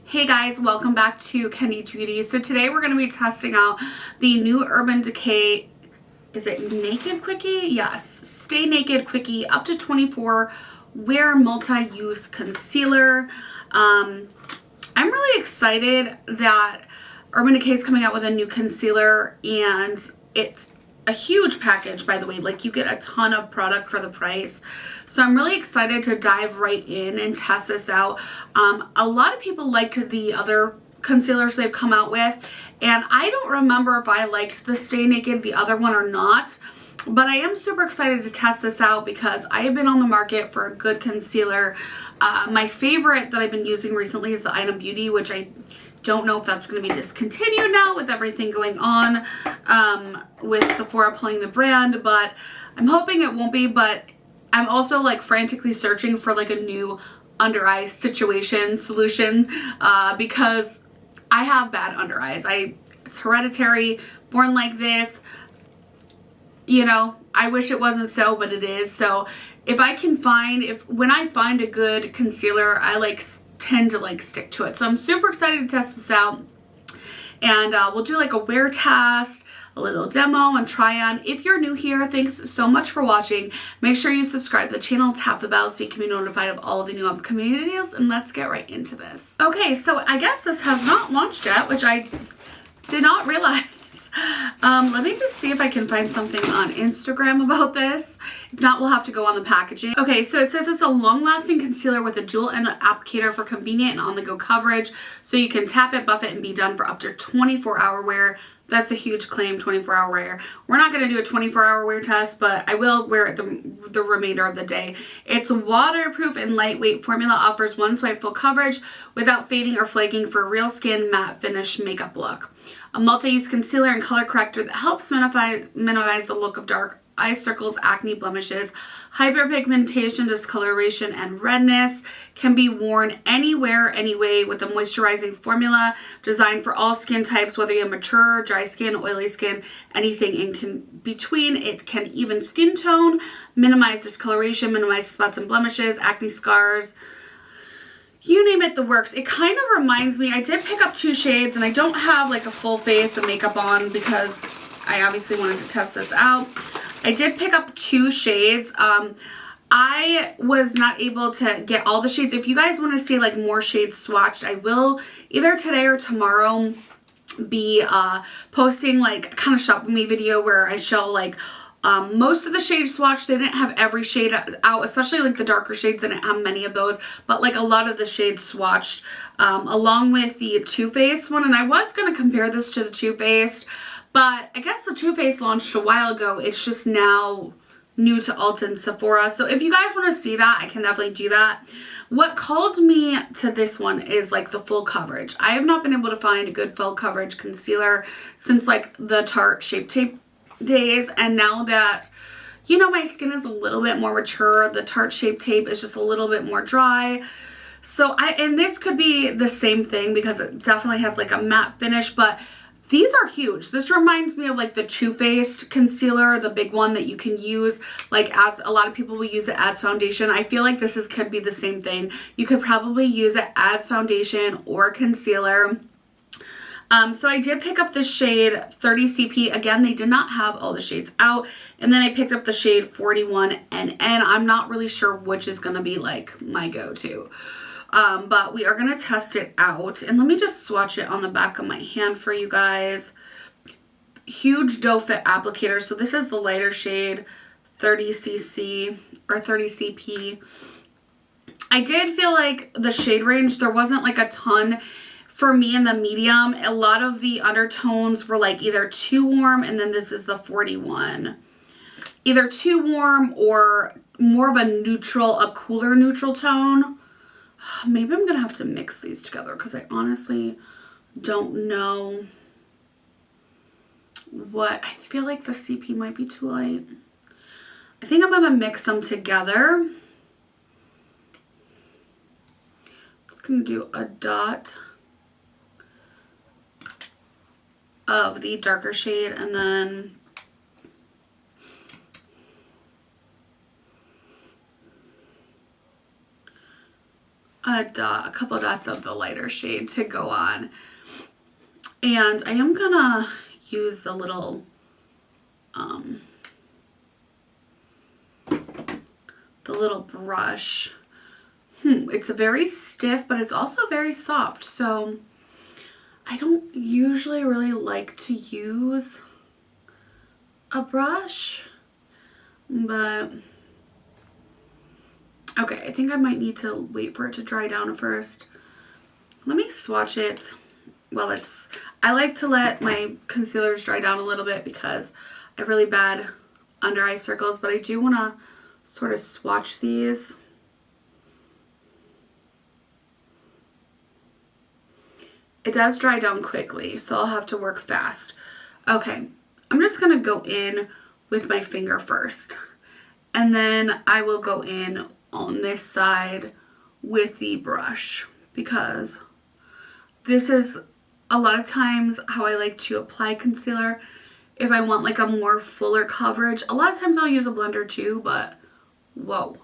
Hey guys, welcome back to Kendi Beauty. So today we're going to be testing out the new Urban Decay, is it Naked Quickie? Yes, Stay Naked Quickie up to 24 Wear Multi-Use Concealer. I'm really excited that Urban Decay is coming out with a new concealer, and it's a huge package, by the way. Like, you get a ton of product for the price. So I'm really excited to dive right in and test this out. A lot of people liked the other concealers they've come out with, and I don't remember if I liked the Stay Naked, the other one, or not. But I am super excited to test this out because I have been on the market for a good concealer. My favorite that I've been using recently is the Item Beauty, which I don't know if that's going to be discontinued now with everything going on with Sephora pulling the brand, but I'm hoping it won't be. But I'm also like frantically searching for like a new under eye solution because I have bad under eyes. It's hereditary, born like this. You know, I wish it wasn't so, but it is. So if I can when I find a good concealer, I tend to stick to it. So I'm super excited to test this out, and we'll do like a wear test, a little demo, and try on. If you're new here, thanks so much for watching. Make sure you subscribe to the channel, tap the bell so you can be notified of all of the new upcoming videos, and let's get right into this. Okay, so I guess this has not launched yet, which I did not realize. Let me just see if I can find something on Instagram about this. If not, we'll have to go on the packaging. Okay, so it says it's a long-lasting concealer with a dual end applicator for convenient and on-the-go coverage. So you can tap it, buff it, and be done for up to 24-hour wear. That's a huge claim, 24-hour wear. We're not going to do a 24-hour wear test, but I will wear it the remainder of the day. It's waterproof and lightweight. Formula offers one swipe full coverage without fading or flaking for a real skin matte finish makeup look. A multi-use concealer and color corrector that helps minimize the look of dark eye circles, acne, blemishes, hyperpigmentation, discoloration, and redness. Can be worn anywhere, anyway, with a moisturizing formula designed for all skin types, whether you have mature, dry skin, oily skin, anything in between. It can even skin tone, minimize discoloration, minimize spots and blemishes, acne scars. You name it, the works. It kind of reminds me, I did pick up 2 shades, and I don't have like a full face of makeup on because I obviously wanted to test this out. I did pick up 2 shades. I was not able to get all the shades. If you guys want to see like more shades swatched, I will either today or tomorrow be posting like kind of shop with me video where I show like most of the shades swatched. They didn't have every shade out, especially like the darker shades didn't have many of those, but like a lot of the shades swatched along with the Too Faced one. And I was going to compare this to the Too Faced, but I guess the Too Faced launched a while ago. It's just now new to Ulta and Sephora. So if you guys want to see that, I can definitely do that. What called me to this one is like the full coverage. I have not been able to find a good full coverage concealer since like the Tarte Shape Tape days, and now that, you know, my skin is a little bit more mature, the Tarte Shape Tape is just a little bit more dry. So and this could be the same thing because it definitely has like a matte finish, but these are huge. This reminds me of like the Too Faced concealer, the big one that you can use like as a lot of people will use it as foundation. I feel like this could be the same thing. You could probably use it as foundation or concealer. So I did pick up the shade 30CP. Again, they did not have all the shades out. And then I picked up the shade 41NN. I'm not really sure which is going to be like my go-to. But we are going to test it out. And let me just swatch it on the back of my hand for you guys. Huge doe fit applicator. So this is the lighter shade 30cc or 30CP. I did feel like the shade range, there wasn't like a ton for me in the medium. A lot of the undertones were like either too warm, and then this is the 41. Either too warm or more of a neutral, a cooler neutral tone. Maybe I'm going to have to mix these together because I honestly don't know what. I feel like the CP might be too light. I think I'm going to mix them together. Just going to do a dot of the darker shade, and then a couple dots of the lighter shade to go on. And I am gonna use the little brush. It's very stiff, but it's also very soft. So I don't usually really like to use a brush, but okay, I think I might need to wait for it to dry down first. Let me swatch it. Well, I like to let my concealers dry down a little bit because I have really bad under eye circles, but I do want to sort of swatch these. It does dry down quickly, so I'll have to work fast. Okay, I'm just gonna go in with my finger first, and then I will go in on this side with the brush, because this is a lot of times how I like to apply concealer. If I want like a more fuller coverage, a lot of times I'll use a blender too, but whoa.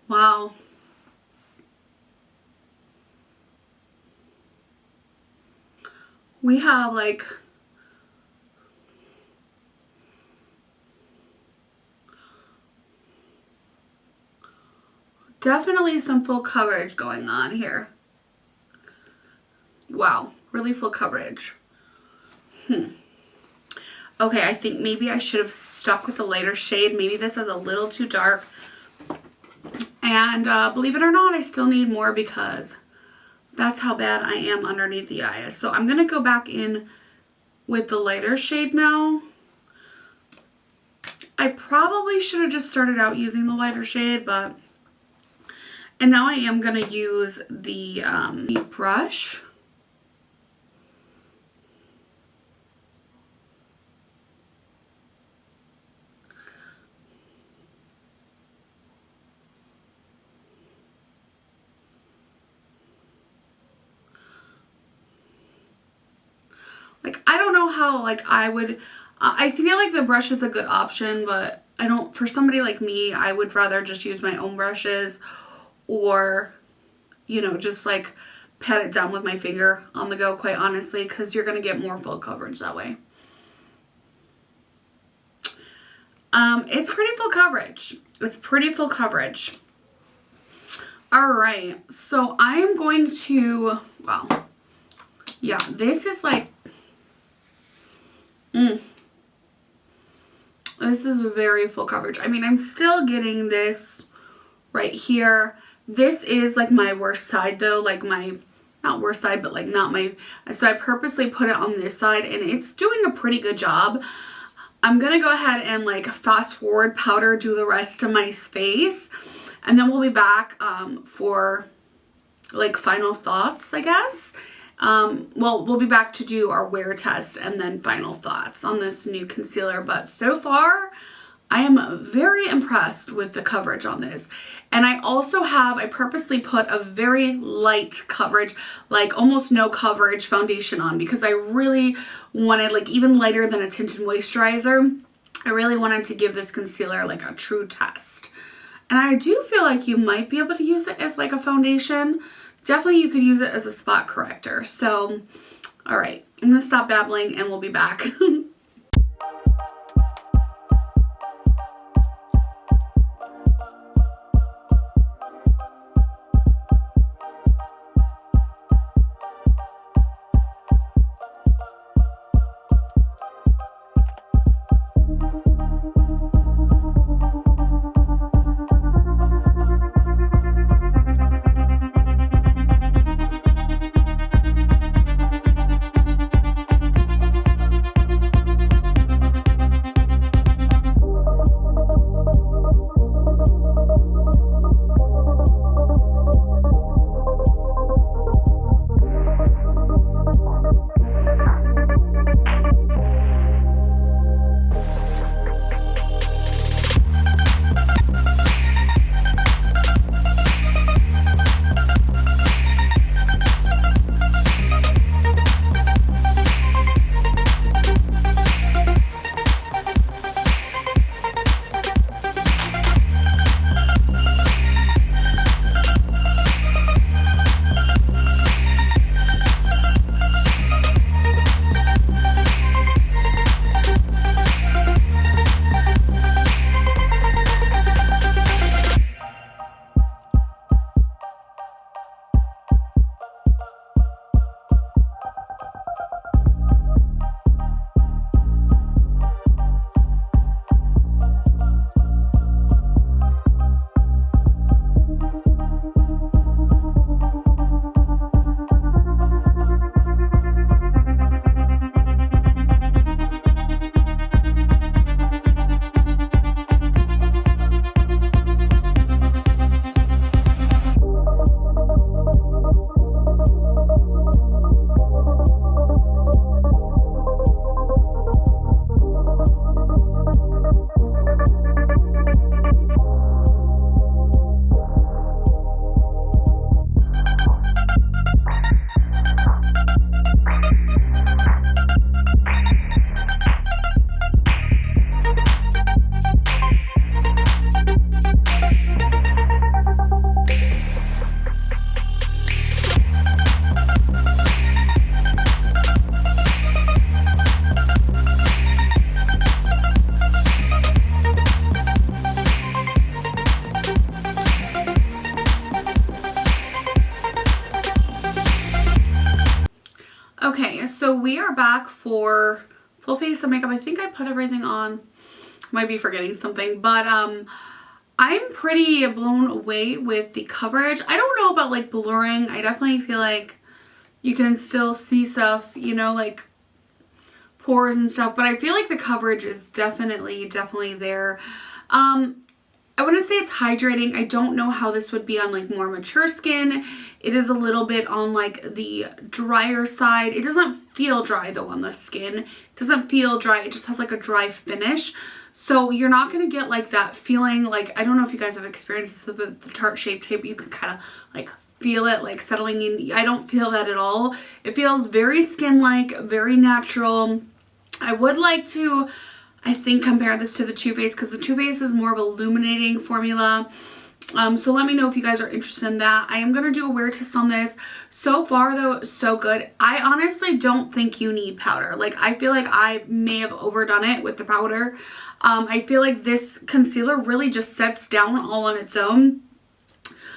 Wow. We have like definitely some full coverage going on here. Wow, really full coverage. Okay, I think maybe I should have stuck with the lighter shade. Maybe this is a little too dark. And believe it or not, I still need more because that's how bad I am underneath the eyes. So I'm going to go back in with the lighter shade now. I probably should have just started out using the lighter shade, but... And now I am going to use the brush. Like, I don't know how, like, I would, I feel like the brush is a good option, but I don't, for somebody like me, I would rather just use my own brushes or, you know, just like pat it down with my finger on the go, quite honestly, because you're going to get more full coverage that way. It's pretty full coverage. It's pretty full coverage. All right, so I am going to, well, yeah, this is like, this is very full coverage. I mean, I'm still getting this right here. This is like my worst side though, like my, not worst side, but like not my, so I purposely put it on this side and it's doing a pretty good job. I'm gonna go ahead and like fast forward powder, do the rest of my face, and then we'll be back for like final thoughts, I guess. Well, we'll be back to do our wear test and then final thoughts on this new concealer. But so far, I am very impressed with the coverage on this. And I also have, I purposely put a very light coverage, like almost no coverage foundation on because I really wanted, like even lighter than a tinted moisturizer, I really wanted to give this concealer like a true test. And I do feel like you might be able to use it as like a foundation. Definitely you could use it as a spot corrector. So, all right, I'm gonna stop babbling and we'll be back. we are back for full face of makeup. I think I put everything on. Might be forgetting something, but I'm pretty blown away with the coverage. I don't know about like blurring. I definitely feel like you can still see stuff, you know, like pores and stuff, but I feel like the coverage is definitely there. I wouldn't say it's hydrating. I don't know how this would be on like more mature skin. It is a little bit on like the drier side. It doesn't feel dry though on the skin. It doesn't feel dry. It just has like a dry finish. So you're not going to get like that feeling like, I don't know if you guys have experienced this with the Tarte Shape Tape. You can kind of like feel it like settling in. I don't feel that at all. It feels very skin-like, very natural. I would like to, I think, compare this to the Too Faced because the Too Faced is more of a illuminating formula. So let me know if you guys are interested in that. I am going to do a wear test on this. So far though, so good. I honestly don't think you need powder. Like I feel like I may have overdone it with the powder. I feel like this concealer really just sets down all on its own.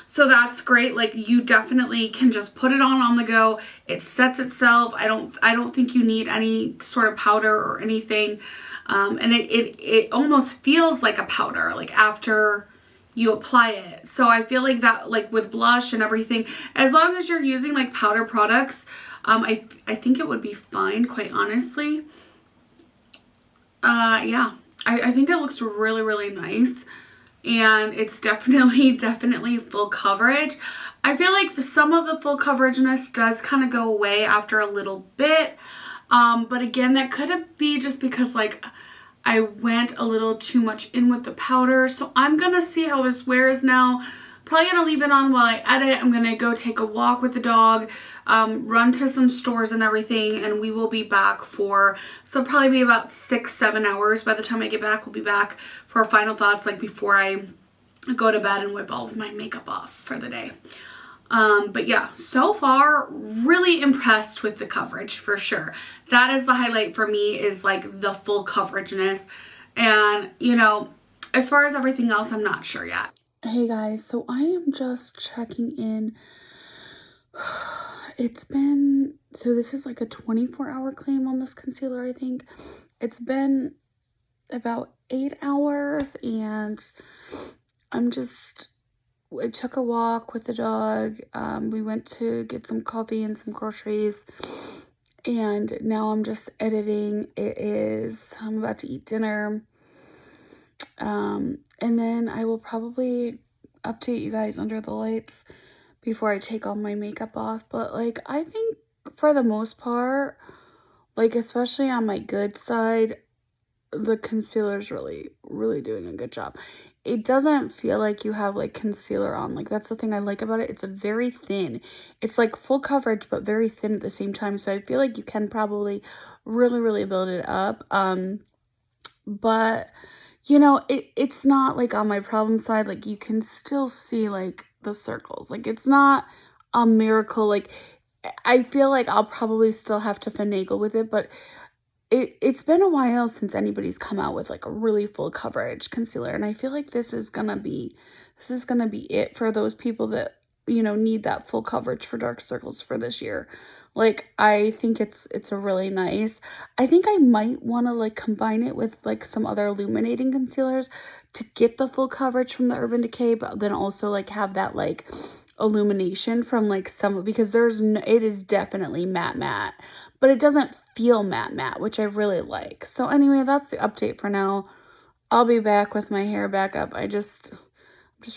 So that's great. Like you definitely can just put it on the go. It sets itself. I don't think you need any sort of powder or anything. And it almost feels like a powder like after you apply it. So I feel like that, like with blush and everything, as long as you're using like powder products, I think it would be fine, quite honestly. Yeah, I think it looks really, really nice. And it's definitely full coverage. I feel like some of the full coverageness does kind of go away after a little bit. But again, that could be just because like I went a little too much in with the powder. So I'm going to see how this wears now. Probably going to leave it on while I edit. I'm going to go take a walk with the dog, run to some stores and everything, and we will be back for, so it'll probably be about 6-7 hours. By the time I get back, we'll be back for our final thoughts, like before I go to bed and whip all of my makeup off for the day. But yeah, so far, really impressed with the coverage for sure. That is the highlight for me, is like the full coverageness. And, you know, as far as everything else, I'm not sure yet. Hey guys, so I am just checking in. It's been, so this is like a 24-hour claim on this concealer, I think. It's been about 8 hours, and I took a walk with the dog. We went to get some coffee and some groceries, and now I'm just editing. I'm about to eat dinner. And then I will probably update you guys under the lights before I take all my makeup off. But like, I think for the most part, like especially on my good side, the concealer's really, really doing a good job. It doesn't feel like you have like concealer on. Like that's the thing I like about it. It's a very thin. It's like full coverage, but very thin at the same time. So I feel like you can probably really, really build it up. But you know, it's not like on my problem side. Like you can still see like the circles. Like it's not a miracle. Like I feel like I'll probably still have to finagle with it, but it's been a while since anybody's come out with like a really full coverage concealer, and I feel like this is gonna be it for those people that, you know, need that full coverage for dark circles for this year. Like I think it's a really nice. I think I might want to like combine it with like some other illuminating concealers to get the full coverage from the Urban Decay, but then also like have that like illumination from like some, because it is definitely matte, but it doesn't feel matte, which I really like. So anyway, that's the update for now. I'll be back with my hair back up. I'm just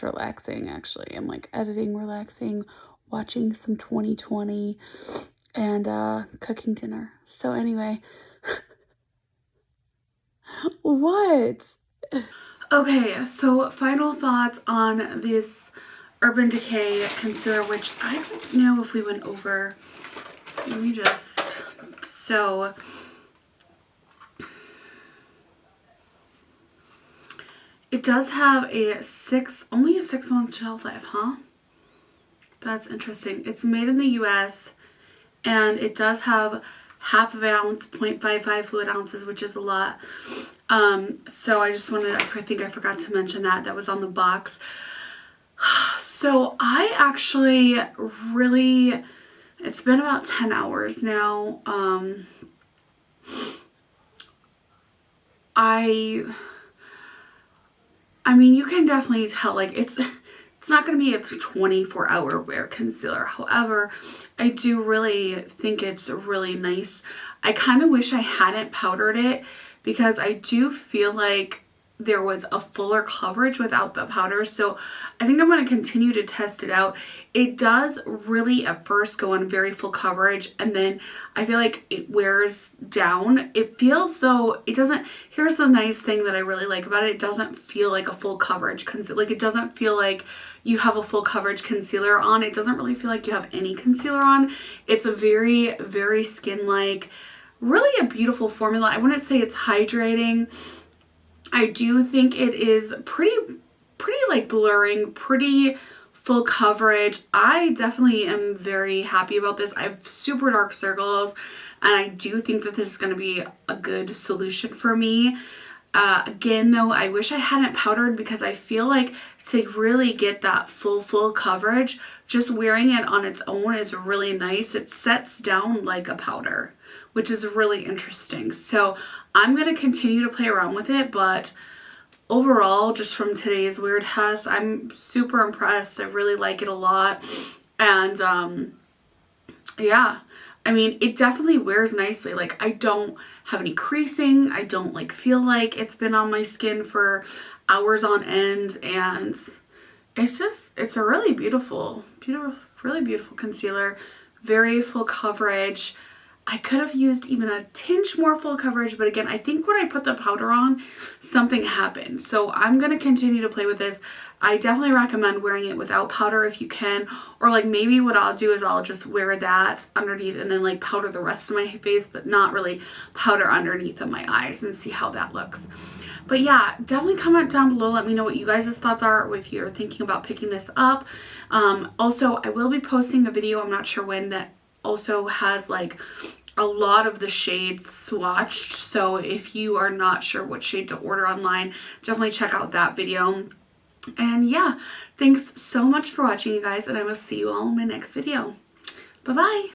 relaxing, actually. I'm like editing, relaxing, watching some 2020, and cooking dinner. So anyway, what? Okay, so final thoughts on this Urban Decay concealer, which I don't know if we went over. Let me just, so it does have only a 6-month shelf life, huh? That's interesting. It's made in the US, and it does have half of an ounce, 0.55 fluid ounces, which is a lot. So I just wanted, I think I forgot to mention that was on the box. So I actually really, it's been about 10 hours now. I mean, you can definitely tell, like, it's not going to be a 24-hour wear concealer. However, I do really think it's really nice. I kind of wish I hadn't powdered it because I do feel like there was a fuller coverage without the powder. So I think I'm going to continue to test it out. It does really at first go on very full coverage, and then I feel like it wears down. It feels though it doesn't. Here's the nice thing that I really like about it. It doesn't feel like a full coverage concealer. Like, it doesn't feel like you have a full coverage concealer on. It doesn't really feel like you have any concealer on. It's a very, very skin-like, really a beautiful formula. I wouldn't say it's hydrating. I do think it is pretty like blurring, pretty full coverage. I definitely am very happy about this. I have super dark circles, and I do think that this is going to be a good solution for me. Again, though, I wish I hadn't powdered because I feel like to really get that full coverage, just wearing it on its own is really nice. It sets down like a powder, which is really interesting. So I'm going to continue to play around with it, but overall, just from today's wear test, I'm super impressed. I really like it a lot. And yeah, I mean, it definitely wears nicely. Like, I don't have any creasing. I don't like feel like it's been on my skin for hours on end, and it's a really beautiful, really beautiful concealer. Very full coverage. I could have used even a tinge more full coverage, but again, I think when I put the powder on, something happened. So I'm going to continue to play with this. I definitely recommend wearing it without powder if you can, or like maybe what I'll do is I'll just wear that underneath and then like powder the rest of my face, but not really powder underneath of my eyes, and see how that looks. But yeah, definitely comment down below. Let me know what you guys' thoughts are, or if you're thinking about picking this up. Also, I will be posting a video, I'm not sure when, that also has like a lot of the shades swatched. So if you are not sure what shade to order online, definitely check out that video. And yeah, thanks so much for watching, you guys, and I will see you all in my next video. Bye-bye.